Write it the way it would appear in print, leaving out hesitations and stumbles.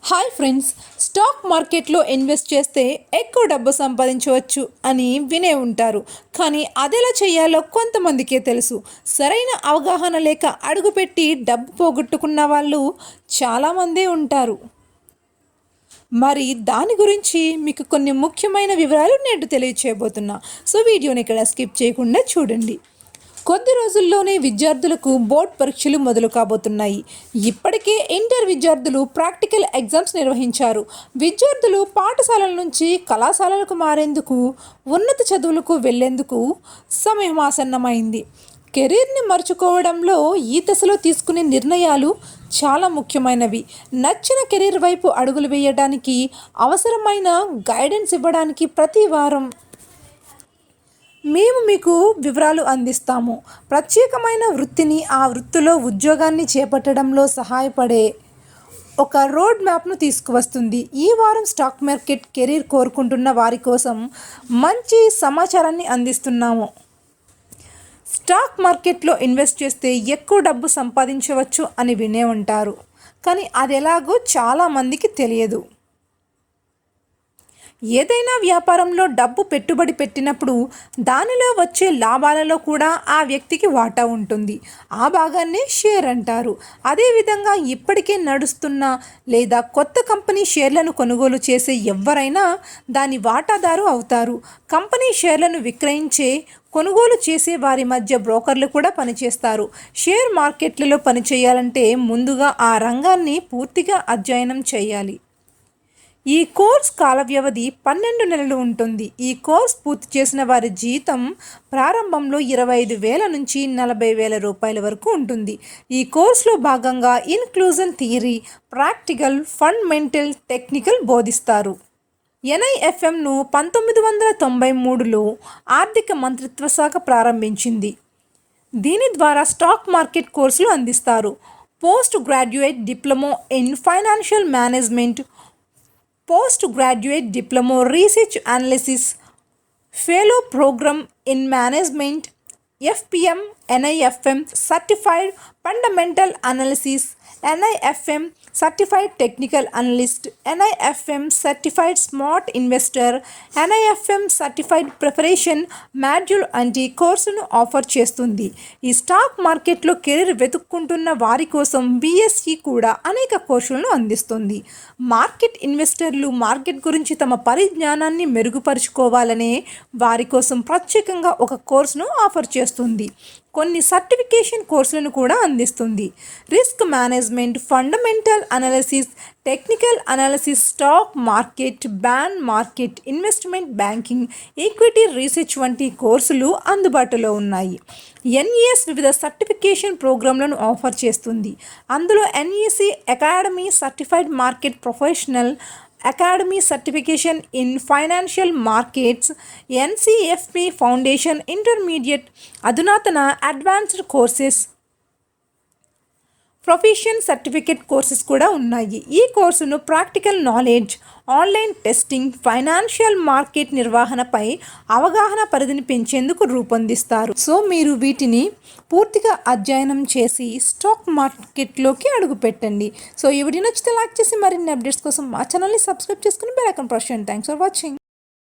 Hi friends, stock మార్కెట్లో invest చేస్తే ఎక్కువ డబ్బు సంపాదించవచ్చు అని వినే ఉంటారు. కానీ అదెలా చేయాలో కొంతమందికే తెలుసు. సరైన అవగాహన లేక అడుగుపెట్టి డబ్బు పోగొట్టుకున్న వాళ్ళు చాలామందే ఉంటారు. మరి దాని గురించి మీకు కొన్ని ముఖ్యమైన వివరాలు నేడు తెలియచేయబోతున్నా. సో వీడియోని ఇక్కడ స్కిప్ చేయకుండా చూడండి. కొద్ది రోజుల్లోనే విద్యార్థులకు బోర్డ్ పరీక్షలు మొదలు కాబోతున్నాయి. ఇప్పటికే ఇంటర్ విద్యార్థులు ప్రాక్టికల్ ఎగ్జామ్స్ నిర్వహించారు. విద్యార్థులు పాఠశాలల నుంచి కళాశాలలకు మారేందుకు, ఉన్నత చదువులకు వెళ్లేందుకు సమయం ఆసన్నమైంది. కెరీర్ని మర్చుకోవడంలో ఈ దశలో తీసుకునే నిర్ణయాలు చాలా ముఖ్యమైనవి. నచ్చిన కెరీర్ వైపు అడుగులు వేయడానికి అవసరమైన గైడెన్స్ ఇవ్వడానికి ప్రతి వారం మేము మీకు వివరాలు అందిస్తాము. ప్రత్యేకమైన వృత్తిని, ఆ వృత్తిలో ఉద్యోగాన్ని చేపట్టడంలో సహాయపడే ఒక రోడ్ మ్యాప్ను తీసుకువస్తుంది. ఈ వారం స్టాక్ మార్కెట్ కెరీర్ కోరుకుంటున్న వారి కోసం మంచి సమాచారాన్ని అందిస్తున్నాము. స్టాక్ మార్కెట్లో ఇన్వెస్ట్ చేస్తే ఎక్కువ డబ్బు సంపాదించవచ్చు అని వినే ఉంటారు. కానీ అది ఎలాగో చాలామందికి తెలియదు. ఏదైనా వ్యాపారంలో డబ్బు పెట్టుబడి పెట్టినప్పుడు దానిలో వచ్చే లాభాలలో కూడా ఆ వ్యక్తికి వాటా ఉంటుంది. ఆ భాగాన్ని షేర్ అంటారు. అదేవిధంగా ఇప్పటికే నడుస్తున్న లేదా కొత్త కంపెనీ షేర్లను కొనుగోలు చేసే ఎవరైనా దాని వాటాదారు అవుతారు. కంపెనీ షేర్లను విక్రయించే, కొనుగోలు చేసే వారి మధ్య బ్రోకర్లు కూడా పనిచేస్తారు. షేర్ మార్కెట్లలో పనిచేయాలంటే ముందుగా ఆ రంగాన్ని పూర్తిగా అధ్యయనం చేయాలి. ఈ కోర్స్ కాల వ్యవధి 12 నెలలు ఉంటుంది. ఈ కోర్స్ పూర్తి చేసిన వారి జీతం ప్రారంభంలో 25,000 నుంచి 40,000 రూపాయల వరకు ఉంటుంది. ఈ కోర్సులో భాగంగా inclusion theory, practical, fundamental, technical బోధిస్తారు. NIFMను 1993లో ఆర్థిక మంత్రిత్వ శాఖ ప్రారంభించింది. దీని ద్వారా స్టాక్ మార్కెట్ కోర్సులు అందిస్తారు. Post graduate diploma in financial management, post graduate diploma research analysis, fellow program in management, FPM, NIFM certified fundamental analysis, NIFM certified technical analyst, NIFM certified smart investor, NIFM certified preparation module వంటి కోర్సును offer చేస్తుంది. ఈ stock మార్కెట్లో career వెతుక్కుంటున్న వారి కోసం BSc కూడా అనేక కోర్సులను అందిస్తుంది. మార్కెట్ ఇన్వెస్టర్లు మార్కెట్ గురించి తమ పరిజ్ఞానాన్ని మెరుగుపరుచుకోవాలనే వారి కోసం ప్రత్యేకంగా ఒక కోర్సును ఆఫర్ చేస్తుంది. కొన్ని సర్టిఫికేషన్ కోర్సులను కూడా అందిస్తుంది. Risk management, fundamental analysis, technical analysis, stock market, bond market, investment banking, equity research వంటి కోర్సులు అందుబాటులో ఉన్నాయి. NES వివిధ సర్టిఫికేషన్ ప్రోగ్రాంలను ఆఫర్ చేస్తుంది. అందులో NEC academy certified market professional, academy certification in financial markets, NCFP foundation intermediate, అధునాతన advanced courses, profession certificate courses కూడా ఉన్నాయి. ఈ కోర్సును practical knowledge, online testing, financial market నిర్వహణపై అవగాహన పరిధిని పెంచేందుకు రూపొందిస్తారు. సో మీరు వీటిని పూర్తిగా అధ్యయనం చేసి స్టాక్ మార్కెట్లోకి అడుగు పెట్టండి. సో ఈ వీడియో నచ్చితే లైక్ చేసి మరిన్ని అప్డేట్స్ కోసం మా ఛానల్ని సబ్స్క్రైబ్ చేసుకుని బెల్ ఐకాన్ ప్రెస్ చేయండి. Thanks for watching.